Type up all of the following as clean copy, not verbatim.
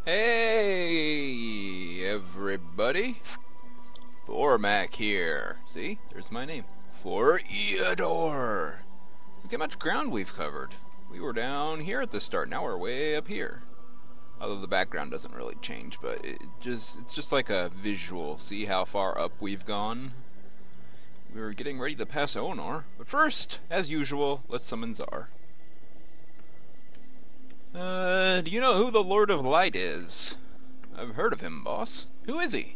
Hey, everybody. Bormac here. See? There's my name. For Eador. Look how much ground we've covered. We were down here at the start. Now we're way up here. Although the background doesn't really change, but it's just like a visual. See how far up we've gone? We're getting ready to pass Eador. But first, as usual, let's summon Czar. Do you know who the Lord of Light is? I've heard of him, boss. Who is he?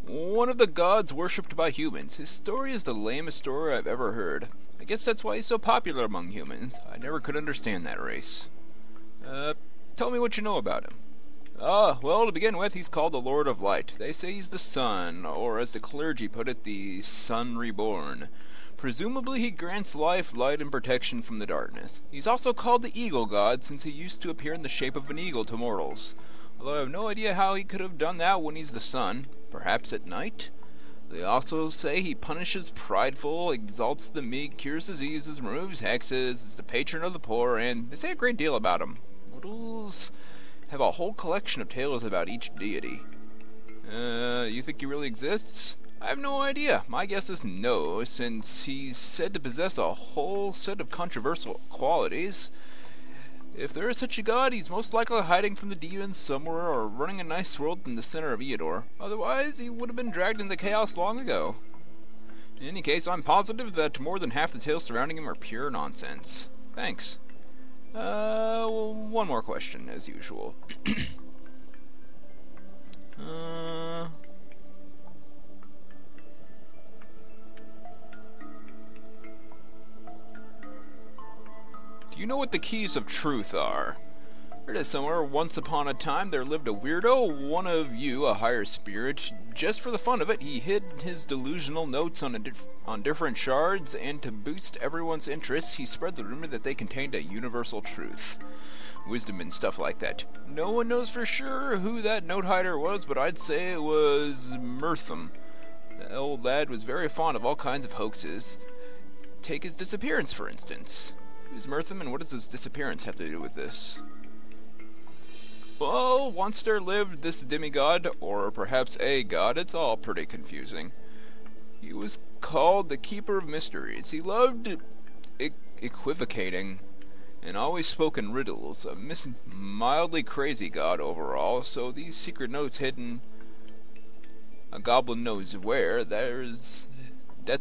One of the gods worshipped by humans. His story is the lamest story I've ever heard. I guess that's why he's so popular among humans. I never could understand that race. Tell me what you know about him. Well, to begin with, he's called the Lord of Light. They say he's the sun, or as the clergy put it, the sun reborn. Presumably he grants life, light, and protection from the darkness. He's also called the Eagle God, since he used to appear in the shape of an eagle to mortals. Although I have no idea how he could have done that when he's the sun. Perhaps at night? They also say he punishes prideful, exalts the meek, cures diseases, removes hexes, is the patron of the poor, and they say a great deal about him. Mortals have a whole collection of tales about each deity. You think he really exists? I have no idea. My guess is no, since he's said to possess a whole set of controversial qualities. If there is such a god, he's most likely hiding from the demons somewhere or running a nice world in the center of Eador. Otherwise, he would have been dragged into chaos long ago. In any case, I'm positive that more than half the tales surrounding him are pure nonsense. Thanks. Well, one more question, as usual. Do you know what the keys of truth are? Heard it somewhere. Once upon a time there lived a weirdo, one of you, a higher spirit. Just for the fun of it, he hid his delusional notes on different shards, and to boost everyone's interest, he spread the rumor that they contained a universal truth. Wisdom and stuff like that. No one knows for sure who that note hider was, but I'd say it was Mirtham. The old lad was very fond of all kinds of hoaxes. Take his disappearance, for instance. Who's Mirtham, and what does his disappearance have to do with this? Well, once there lived this demigod, or perhaps a god, it's all pretty confusing. He was called the Keeper of Mysteries. He loved equivocating, and always spoke in riddles. A mildly crazy god overall, so these secret notes hidden a goblin knows where, that's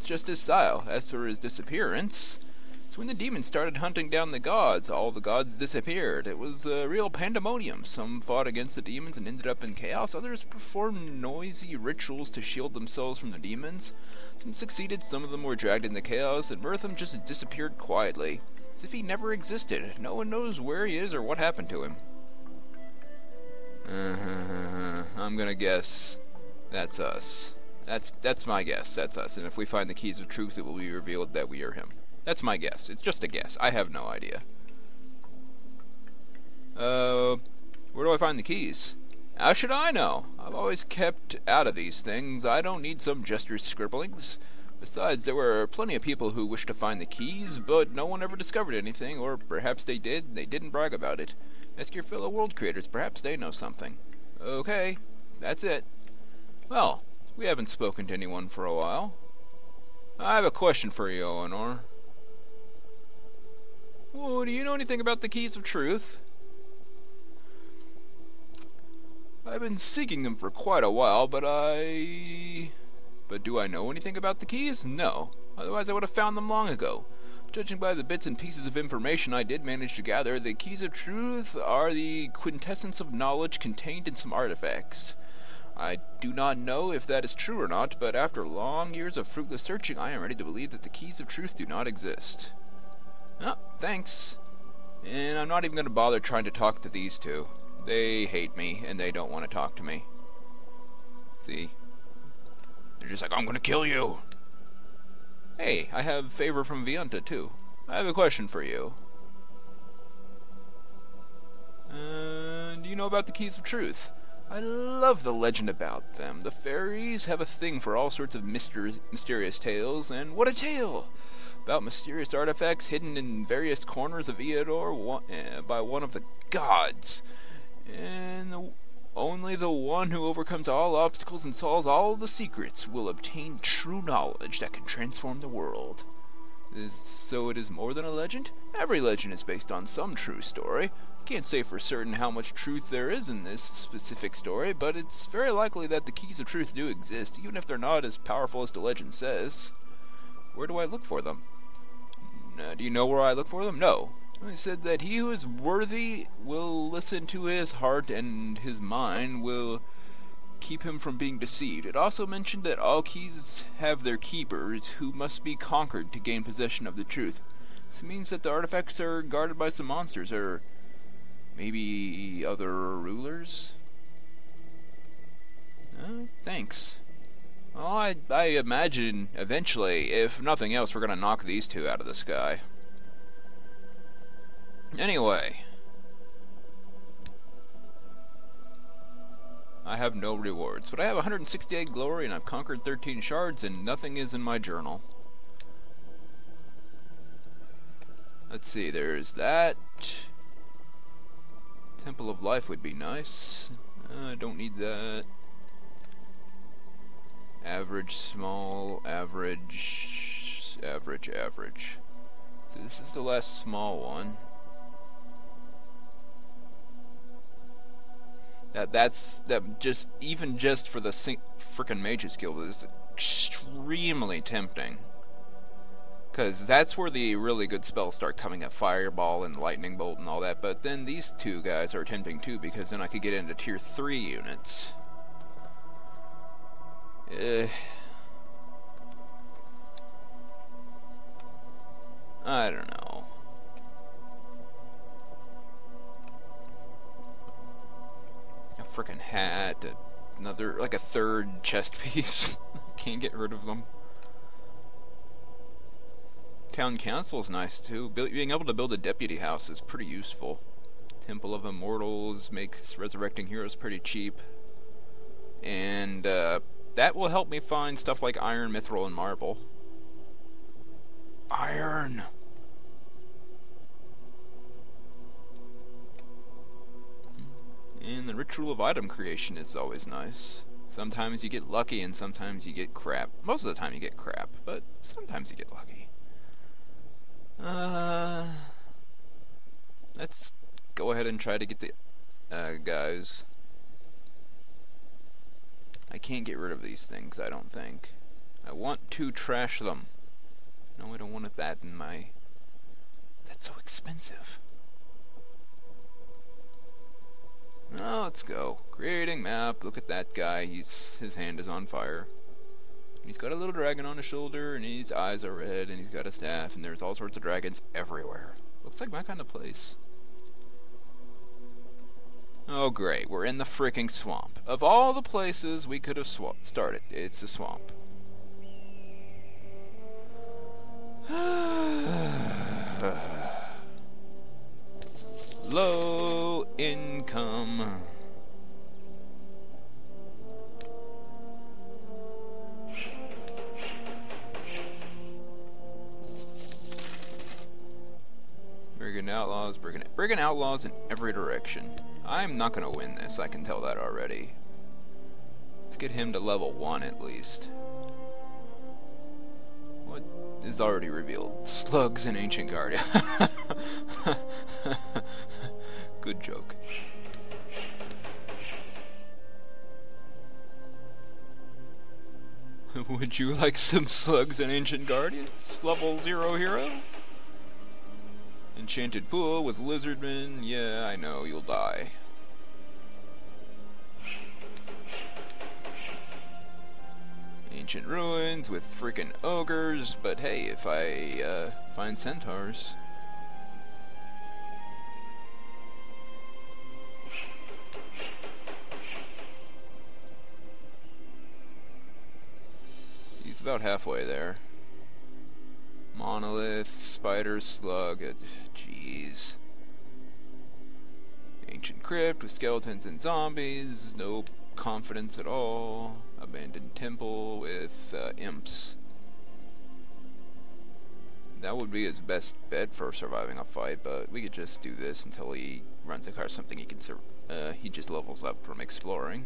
just his style. As for his disappearance, it's when the demons started hunting down the gods. All the gods disappeared. It was a real pandemonium. Some fought against the demons and ended up in chaos. Others performed noisy rituals to shield themselves from the demons. Some succeeded, some of them were dragged into chaos, and Mirtham just disappeared quietly, as if he never existed. No one knows where he is or what happened to him. I'm gonna guess that's us. That's my guess. That's us. And if we find the keys of truth, it will be revealed that we are him. That's my guess. It's just a guess. I have no idea. Where do I find the keys? How should I know? I've always kept out of these things. I don't need some jester's scribblings. Besides, there were plenty of people who wished to find the keys, but no one ever discovered anything, or perhaps they did, they didn't brag about it. Ask your fellow world creators, perhaps they know something. Okay, that's it. Well, we haven't spoken to anyone for a while. I have a question for you, Eador. Oh, do you know anything about the keys of truth? I've been seeking them for quite a while, but do I know anything about the keys? No. Otherwise I would have found them long ago. Judging by the bits and pieces of information I did manage to gather, the keys of truth are the quintessence of knowledge contained in some artifacts. I do not know if that is true or not, but after long years of fruitless searching, I am ready to believe that the keys of truth do not exist. Oh, thanks. And I'm not even going to bother trying to talk to these two. They hate me, and they don't want to talk to me. See? They're just like, I'm going to kill you! Hey, I have favor from Vianta, too. I have a question for you. Do you know about the keys of truth? I love the legend about them. The fairies have a thing for all sorts of mysterious tales, and what a tale! About mysterious artifacts hidden in various corners of Eador by one of the gods. And only the one who overcomes all obstacles and solves all the secrets will obtain true knowledge that can transform the world. So it is more than a legend? Every legend is based on some true story. I can't say for certain how much truth there is in this specific story, but it's very likely that the keys of truth do exist, even if they're not as powerful as the legend says. Where do I look for them? Do you know where I look for them? No. He said that he who is worthy will listen to his heart, and his mind will keep him from being deceived. It also mentioned that all keys have their keepers, who must be conquered to gain possession of the truth. This means that the artifacts are guarded by some monsters, or maybe other rulers? Thanks. Well, I imagine eventually, if nothing else, we're going to knock these two out of the sky. Anyway, I have no rewards, but I have 168 glory and I've conquered 13 shards and nothing is in my journal. Let's see, there's that. Temple of Life would be nice. I don't need that. Average, small, average, average. So this is the last small one. Just for the frickin' Mage's Guild is extremely tempting. Because that's where the really good spells start coming at Fireball and Lightning Bolt and all that. But then these two guys are tempting too, because then I could get into tier 3 units. I don't know. A frickin' hat, another, like a third chest piece. Can't get rid of them. Town Council is nice too. Being able to build a deputy house is pretty useful. Temple of Immortals makes resurrecting heroes pretty cheap. And that will help me find stuff like iron, mithril, and marble. Iron! And the ritual of item creation is always nice. Sometimes you get lucky and sometimes you get crap. Most of the time you get crap, but sometimes you get lucky. Let's go ahead and try to get the guys. I can't get rid of these things, I don't think. I want to trash them. No, I don't want that in my... That's so expensive. Now let's go. Creating map. Look at that guy. His hand is on fire. He's got a little dragon on his shoulder, and his eyes are red, and he's got a staff, and there's all sorts of dragons everywhere. Looks like my kind of place. Oh great, we're in the freaking swamp. Of all the places we could have started, it's a swamp. Low income. Brigand outlaws in every direction. I'm not gonna win this, I can tell that already. Let's get him to level 1 at least. What is already revealed? Slugs and Ancient Guardian. Good joke. Would you like some slugs and Ancient Guardians? Level 0 hero? Enchanted pool with lizardmen. Yeah, I know, you'll die. Ancient ruins with freaking ogres, but hey, if I find centaurs. He's about halfway there. Monolith, spider, slug, jeez. Ancient crypt with skeletons and zombies, no confidence at all. Abandoned temple with imps. That would be his best bet for surviving a fight, but we could just do this until he runs across something he can he just levels up from exploring.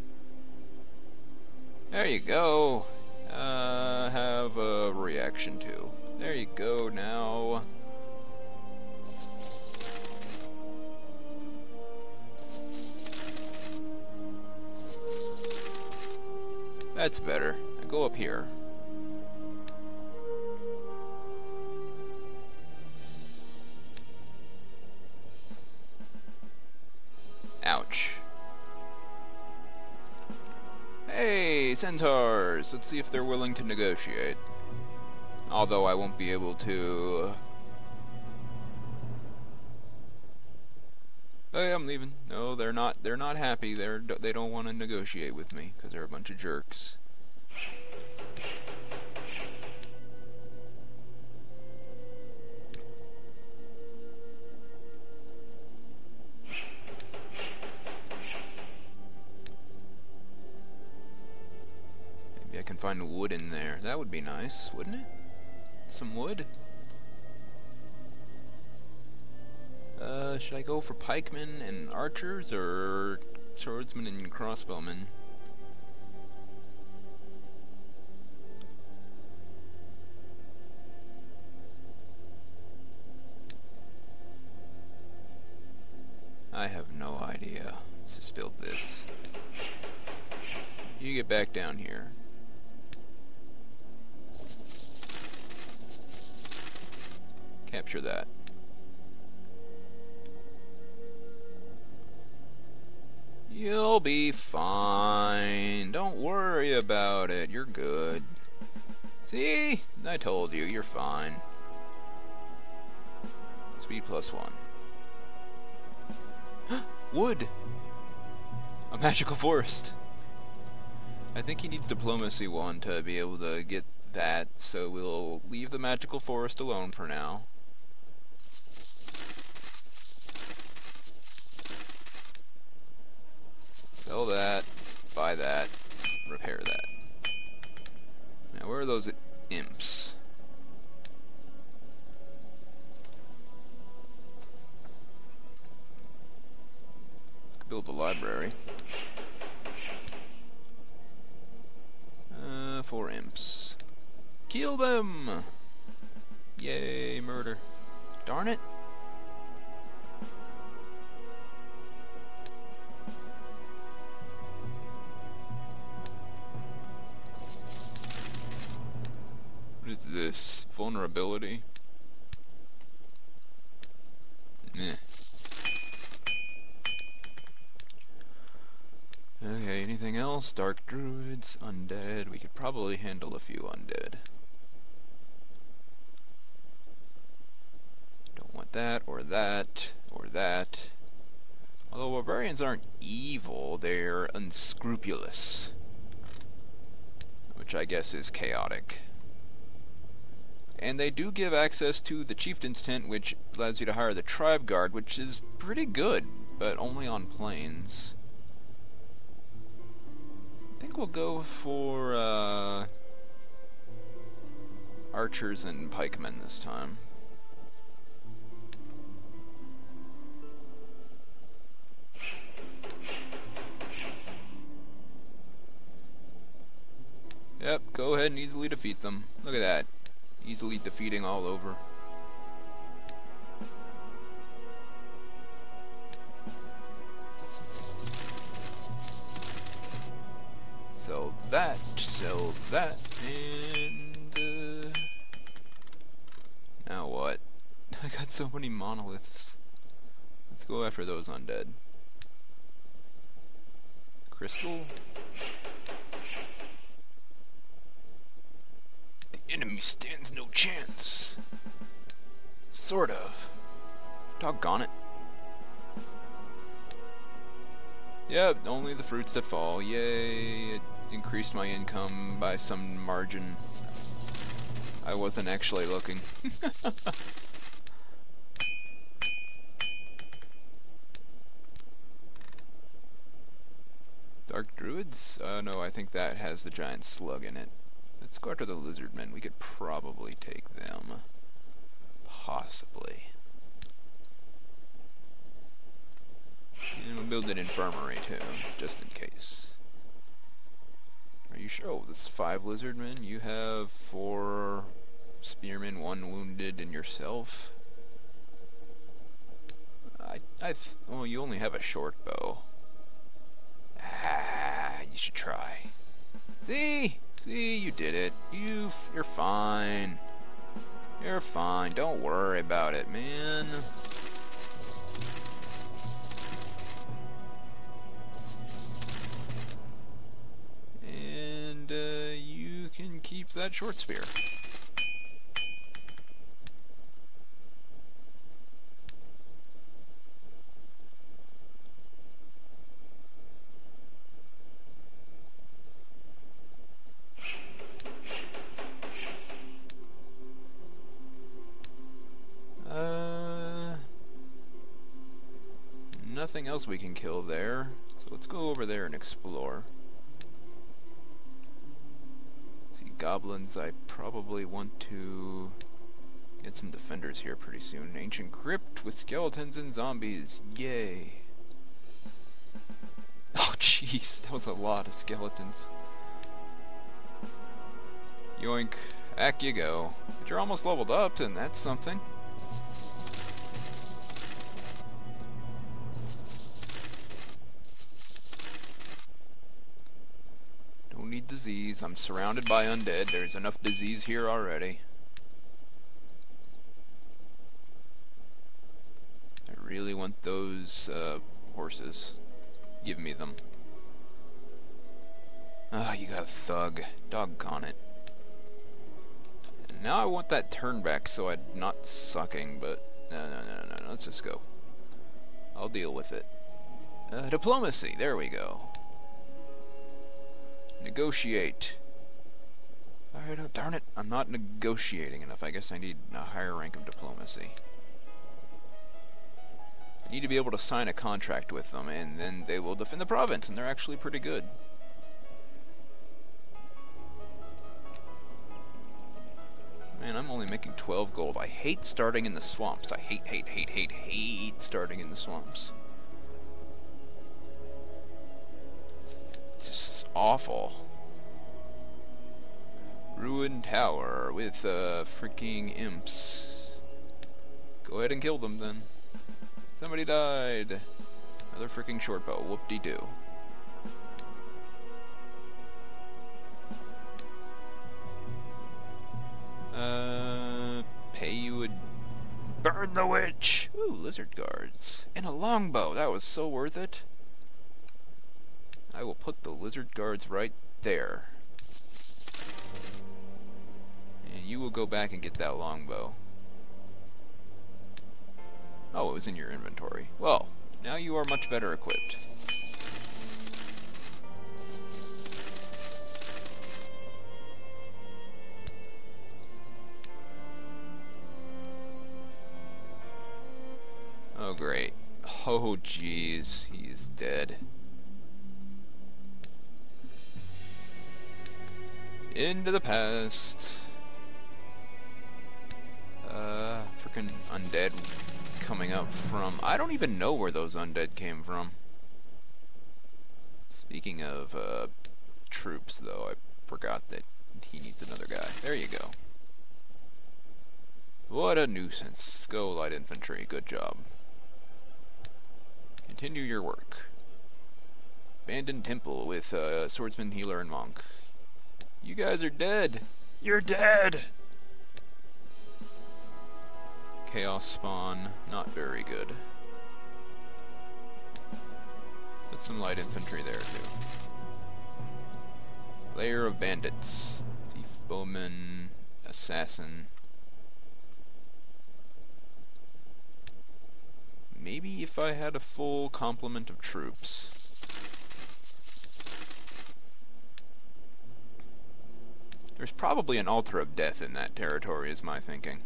There you go. Have a reaction to. There you go now. That's better. I go up here. Ouch. Hey, centaurs! Let's see if they're willing to negotiate. Although I won't be able to... Hey, I'm leaving. No, they're not happy. They don't want to negotiate with me, because they're a bunch of jerks. Maybe I can find wood in there. That would be nice, wouldn't it? Some wood? Should I go for pikemen and archers, or swordsmen and crossbowmen? I have no idea. Let's just build this. You get back down here. Capture that. You'll be fine. Don't worry about it. You're good. See? I told you. You're fine. Speed +1. Wood! A magical forest. I think he needs diplomacy 1 to be able to get that, so we'll leave the magical forest alone for now. Sell that, buy that, repair that. Now where are those imps? Build a library. 4 imps. Kill them! Yay, murder. Darn it. What is this? Vulnerability? Meh. Okay, anything else? Dark druids, undead. We could probably handle a few undead. Don't want that, or that, or that. Although barbarians aren't evil, they're unscrupulous. Which I guess is chaotic. And they do give access to the chieftain's tent, which allows you to hire the tribe guard, which is pretty good, but only on plains. I think we'll go for archers and pikemen this time. Yep, go ahead and easily defeat them. Look at that. Easily defeating all over. Sell that, and now what? I got so many monoliths. Let's go after those undead. Crystal? The enemy stands no chance. Sort of. Doggone it. Yep, only the fruits that fall. Yay, it increased my income by some margin. I wasn't actually looking. Dark druids? No, I think that has the giant slug in it. Let's go after the lizardmen. We could probably take them. Possibly. And we'll build an infirmary too, just in case. Are you sure? Oh, this is 5 lizardmen. You have 4 spearmen, 1 wounded, and yourself. Oh, you only have a short bow. You should try. See, you did it. You're fine. You're fine. Don't worry about it, man. And you can keep that short spear. Nothing else we can kill there, so let's go over there and explore. See, goblins, I probably want to get some defenders here pretty soon. Ancient crypt with skeletons and zombies, yay. Oh jeez, that was a lot of skeletons. Yoink, back you go. But you're almost leveled up, and that's something. Need disease. I'm surrounded by undead. There's enough disease here already. I really want those horses. Give me them. Ah, you got a thug. Doggone it. And now I want that turn back so I'm not sucking, but no. Let's just go. I'll deal with it. Diplomacy. There we go. Negotiate. Alright, darn it. I'm not negotiating enough. I guess I need a higher rank of diplomacy. I need to be able to sign a contract with them, and then they will defend the province, and they're actually pretty good. Man, I'm only making 12 gold. I hate starting in the swamps. I hate starting in the swamps. It's just awful. Ruined tower with freaking imps. Go ahead and kill them then. Somebody died. Another freaking short bow. Whoop-de-doo. Pay you a... Burn the witch! Ooh, lizard guards. And a longbow. That was so worth it. I will put the lizard guards right there. And you will go back and get that longbow. Oh, it was in your inventory. Well, now you are much better equipped. Oh, great. Oh, jeez. He is dead. Into the past. Frickin' undead coming up from... I don't even know where those undead came from. Speaking of, troops, though, I forgot that he needs another guy. There you go. What a nuisance. Go, light infantry. Good job. Continue your work. Abandoned temple with, swordsman, healer, and monk. You guys are dead. You're dead! Chaos spawn, not very good. Put some light infantry there too. Layer of bandits. Thief, bowman, assassin. Maybe if I had a full complement of troops. There's probably an altar of death in that territory, is my thinking.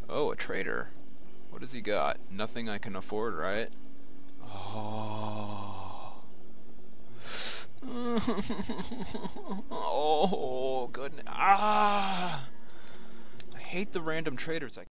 Oh, a trader. What has he got? Nothing I can afford, right? Oh. Oh, goodness. Ah! I hate the random traders.